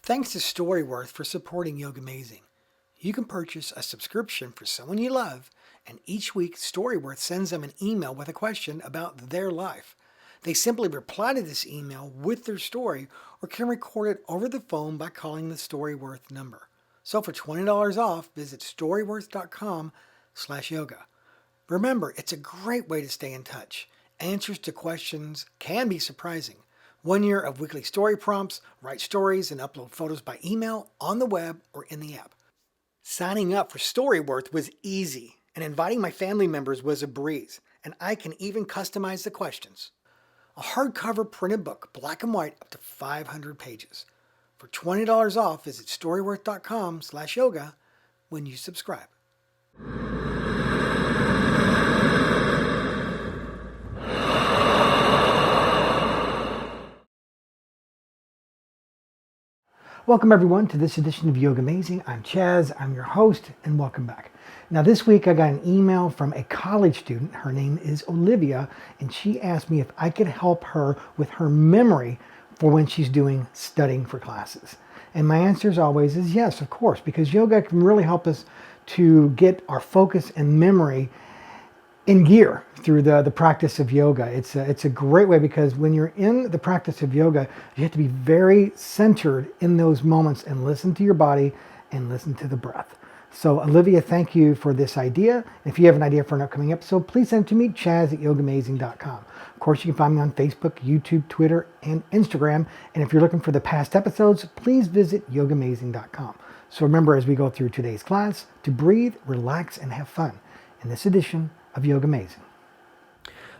Thanks to StoryWorth for supporting YOGAmazing. You can purchase a subscription for someone you love, and each week StoryWorth sends them an email with a question about their life. They simply reply to this email with their story or can record it over the phone by calling the StoryWorth number. So for $20 off, visit storyworth.com/yoga. Remember, it's a great way to stay in touch. Answers to questions can be surprising. 1 year of weekly story prompts, write stories, and upload photos by email, on the web, or in the app. Signing up for StoryWorth was easy, and inviting my family members was a breeze, and I can even customize the questions. A hardcover printed book, black and white, up to 500 pages. For $20 off, visit storyworth.com/yoga when you subscribe. Welcome everyone to this edition of YOGAmazing. I'm Chaz, I'm your host, and welcome back. Now this week I got an email from a college student. Her name is Olivia, and she asked me if I could help her with her memory for when she's studying for classes. And my answer as always is yes, of course, because yoga can really help us to get our focus and memory in gear through the practice of yoga. It's a great way, because when you're in the practice of yoga, you have to be very centered in those moments and listen to your body and listen to the breath. So Olivia, thank you for this idea. If you have an idea for an upcoming episode, please send it to me, chaz@yogamazing.com. Of course, you can find me on Facebook, YouTube, Twitter, and Instagram. And if you're looking for the past episodes, please visit yogamazing.com. So remember, as we go through today's class, to breathe, relax, and have fun in this edition of YOGAmazing.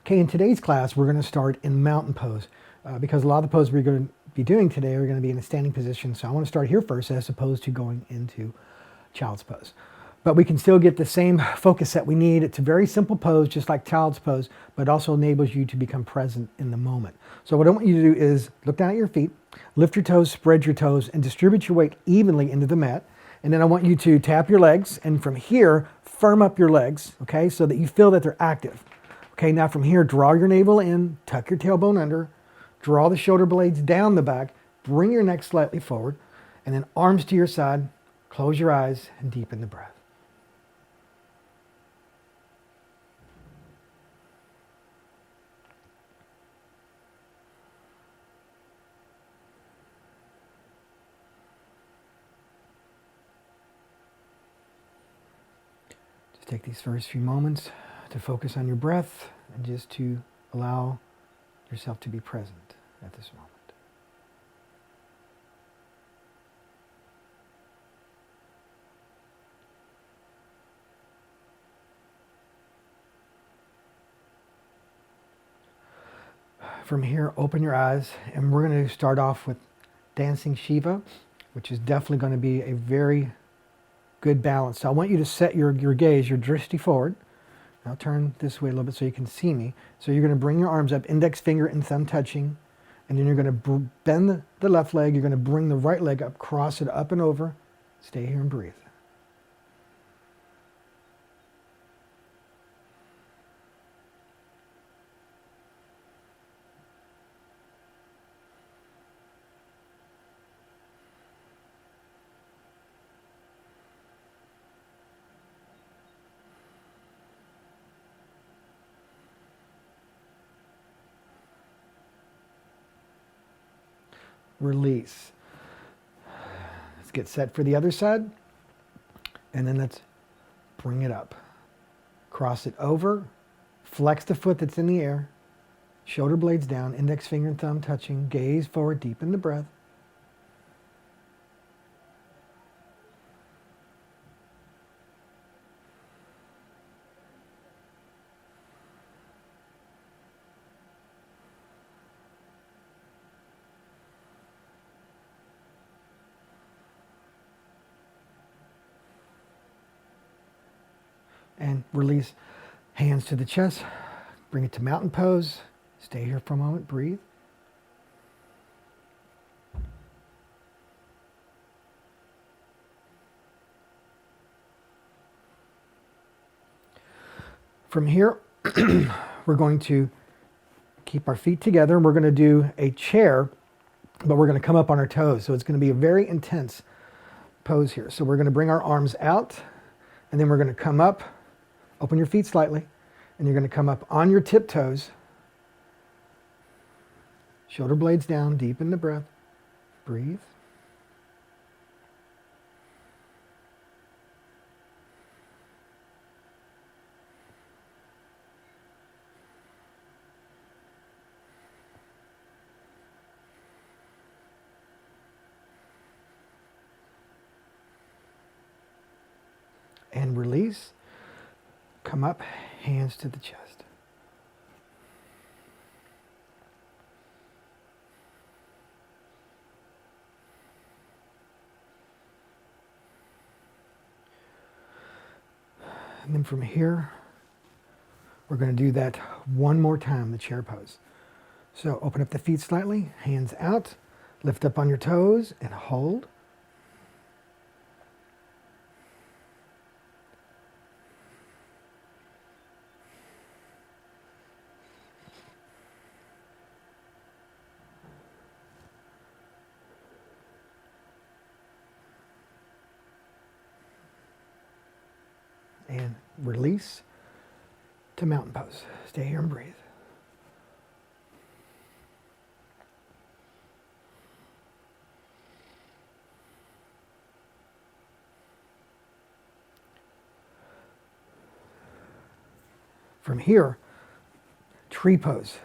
Okay, in today's class, we're going to start in mountain pose because a lot of the poses we're going to be doing today are going to be in a standing position. So I want to start here first as opposed to going into child's pose. But we can still get the same focus that we need. It's a very simple pose, just like child's pose, but also enables you to become present in the moment. So what I want you to do is look down at your feet, lift your toes, spread your toes, and distribute your weight evenly into the mat. And then I want you to tap your legs, and from here, firm up your legs, okay, so that you feel that they're active. Okay, now from here, draw your navel in, tuck your tailbone under, draw the shoulder blades down the back, bring your neck slightly forward, and then arms to your side, close your eyes, and deepen the breath. Take these first few moments to focus on your breath and just to allow yourself to be present at this moment. From here, open your eyes, and we're going to start off with dancing Shiva, which is definitely going to be a very good balance. So I want you to set your gaze, your drishti forward. I'll turn this way a little bit so you can see me. So you're going to bring your arms up, index finger and thumb touching, and then you're going to bend the left leg. You're going to bring the right leg up, cross it up and over. Stay here and breathe. Release. Let's get set for the other side, and then let's bring it up. Cross it over, flex the foot that's in the air, shoulder blades down, index finger and thumb touching, gaze forward, deepen the breath. And release. Hands to the chest. Bring it to mountain pose. Stay here for a moment. Breathe. From here, we're going to keep our feet together, and we're going to do a chair but we're going to come up on our toes. So it's going to be a very intense pose here. So we're going to bring our arms out, and then we're going to come up, open your feet slightly, and you're going to come up on your tiptoes. Shoulder blades down, deepen the breath. Breathe. And release. Come up, hands to the chest. And then from here, we're going to do that one more time, the chair pose. So open up the feet slightly, hands out, lift up on your toes and hold. And release to mountain pose. Stay here and breathe. From here, tree pose.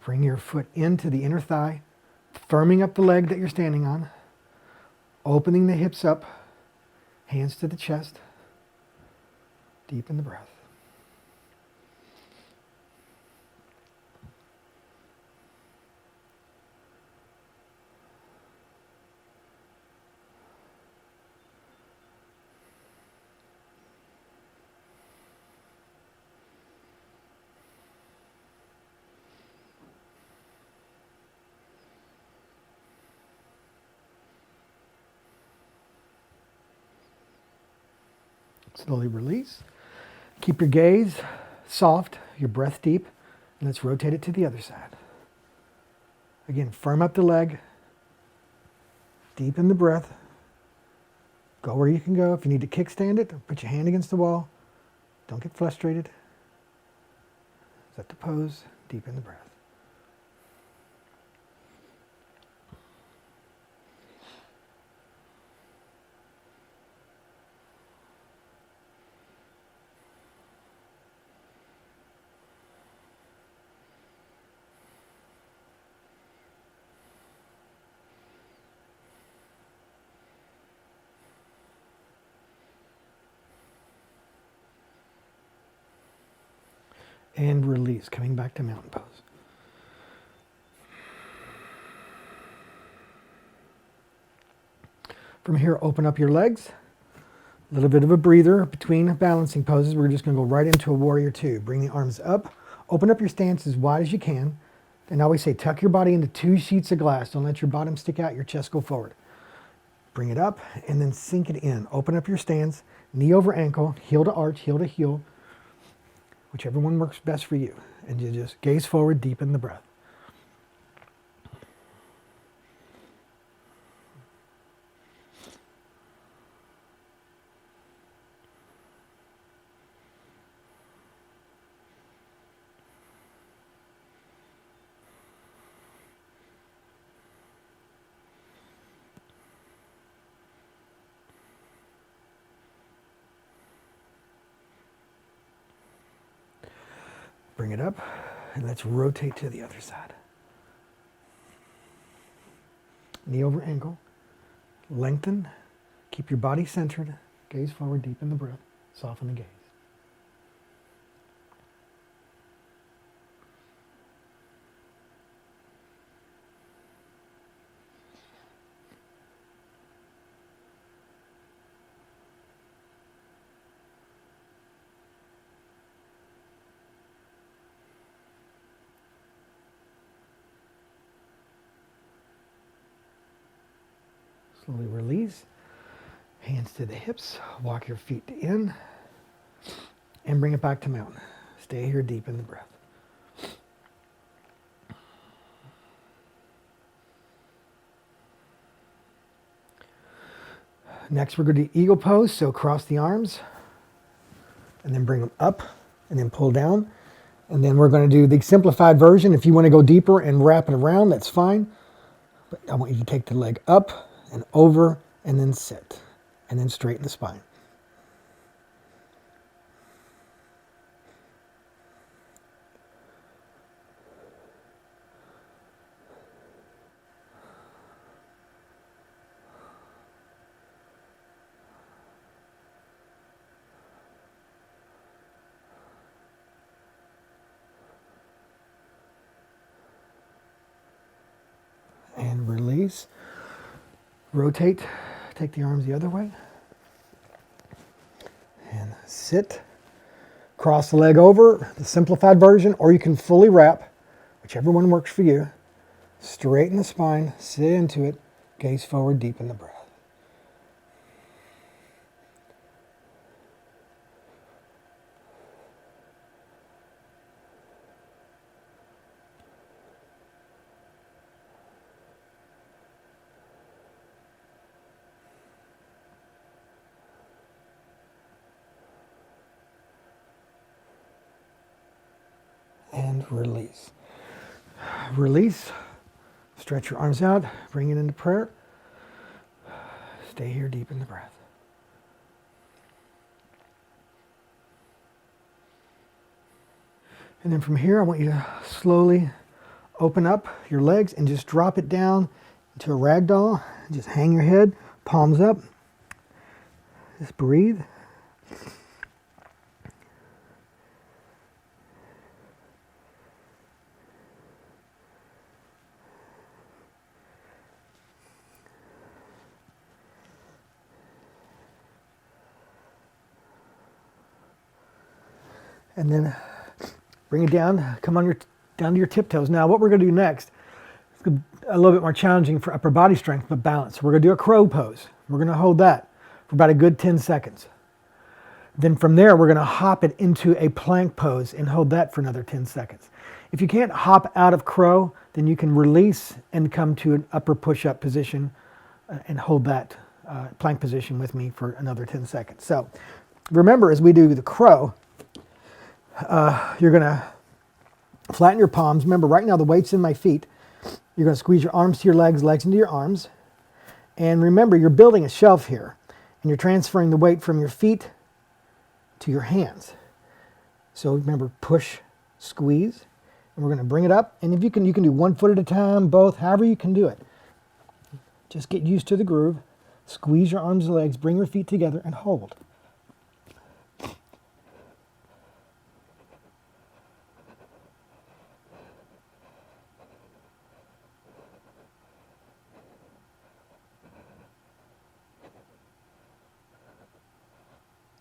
Bring your foot into the inner thigh, firming up the leg that you're standing on, opening the hips up, hands to the chest, deepen the breath. Slowly release. Keep your gaze soft, your breath deep, and let's rotate it to the other side. Again, firm up the leg, deepen the breath, go where you can go. If you need to kickstand it, put your hand against the wall. Don't get frustrated. Set the pose, deepen the breath. And release, coming back to mountain pose. From here, open up your legs. A little bit of a breather between balancing poses. We're just going to go right into a warrior two. Bring the arms up. Open up your stance as wide as you can. And I always say, tuck your body into 2 sheets of glass. Don't let your bottom stick out, your chest go forward. Bring it up and then sink it in. Open up your stance, knee over ankle, heel to arch, heel to heel. Whichever one works best for you. And you just gaze forward, deepen the breath. Bring it up, and let's rotate to the other side. Knee over ankle, lengthen, keep your body centered, gaze forward, deepen the breath, soften the gaze. Slowly release, hands to the hips, walk your feet in, and bring it back to mountain. Stay here, deepen the breath. Next, we're going to do eagle pose. So cross the arms and then bring them up and then pull down. And then we're going to do the simplified version. If you want to go deeper and wrap it around, that's fine. But I want you to take the leg up and over and then sit and then straighten the spine. And release. Rotate. Take the arms the other way. And sit. Cross the leg over, the simplified version, or you can fully wrap, whichever one works for you. Straighten the spine, sit into it, gaze forward, deepen the breath. And release. Release. Stretch your arms out. Bring it into prayer. Stay here, deepen the breath. And then from here, I want you to slowly open up your legs and just drop it down into a ragdoll. Just hang your head, palms up. Just breathe. And then bring it down, come on down to your tiptoes. Now what we're going to do next is a little bit more challenging for upper body strength, but balance. We're going to do a crow pose. We're going to hold that for about a good 10 seconds. Then from there, we're going to hop it into a plank pose and hold that for another 10 seconds. If you can't hop out of crow, then you can release and come to an upper push-up position and hold that plank position with me for another 10 seconds. So remember, as we do the crow, you're going to flatten your palms. Remember, right now the weight's in my feet. You're going to squeeze your arms to your legs, legs into your arms. And remember, you're building a shelf here. And you're transferring the weight from your feet to your hands. So remember, push, squeeze. And we're going to bring it up. And if you can do 1 foot at a time, both, however you can do it. Just get used to the groove. Squeeze your arms and legs, bring your feet together, and hold.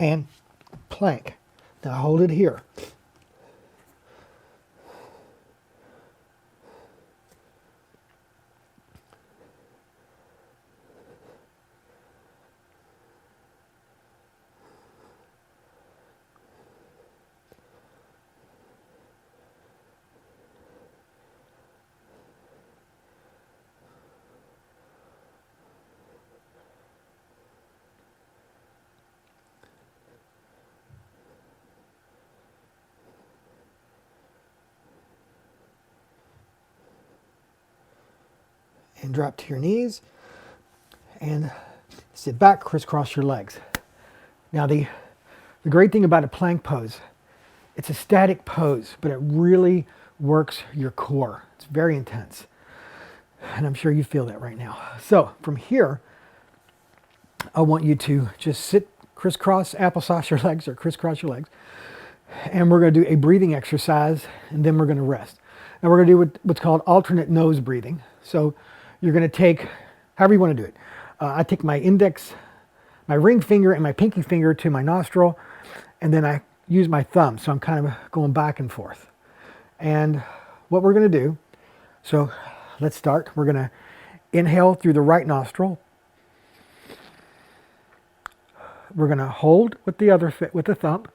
And plank. Now hold it here. And drop to your knees and sit back, crisscross your legs. Now the great thing about a plank pose, it's a static pose, but it really works your core. It's very intense. And I'm sure you feel that right now. So from here, I want you to just sit, crisscross, applesauce your legs or crisscross your legs. And we're going to do a breathing exercise and then we're going to rest. Now we're going to do what's called alternate nose breathing. So you're going to take, however you want to do it. I take my index, my ring finger and my pinky finger to my nostril, and then I use my thumb. So I'm kind of going back and forth. And what we're going to do, so let's start. We're going to inhale through the right nostril. We're going to hold with the thumb,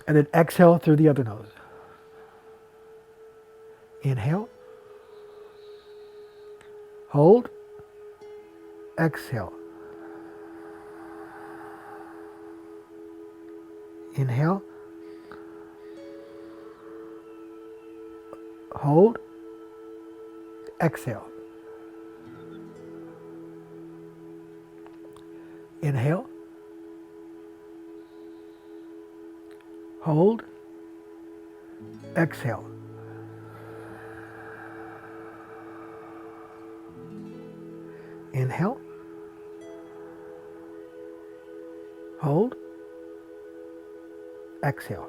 and then exhale through the other nose. Inhale. Hold, exhale. Inhale. Hold. Exhale. Inhale. Hold. Exhale. Inhale. Hold. Exhale.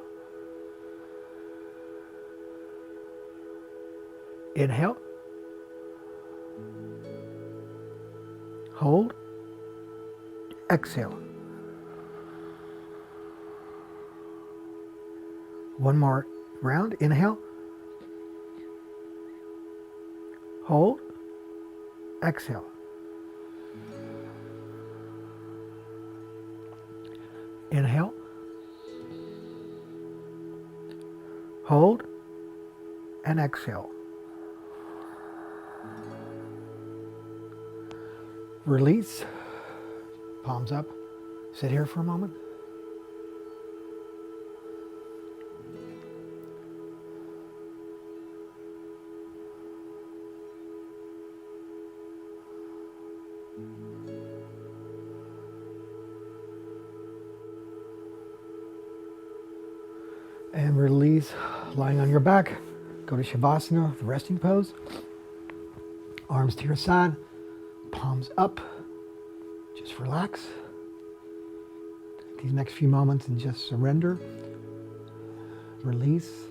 Inhale. Hold. Exhale. One more round. Inhale. Hold. Exhale. Inhale. Hold. And exhale. Release. Palms up. Sit here for a moment. And release, lying on your back. Go to Savasana, the resting pose. Arms to your side, palms up. Just relax. These next few moments and just surrender. Release.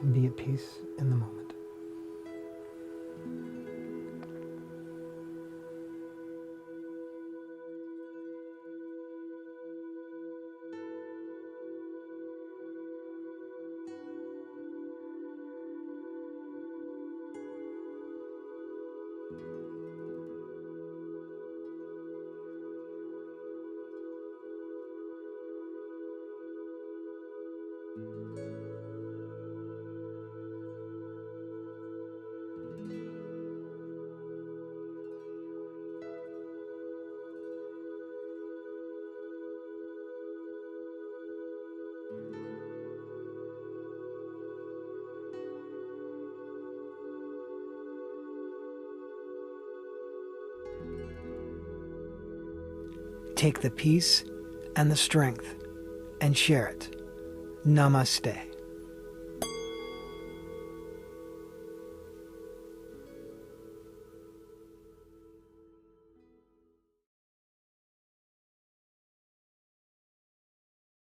And be at peace in the moment. Take the peace and the strength and share it. Namaste.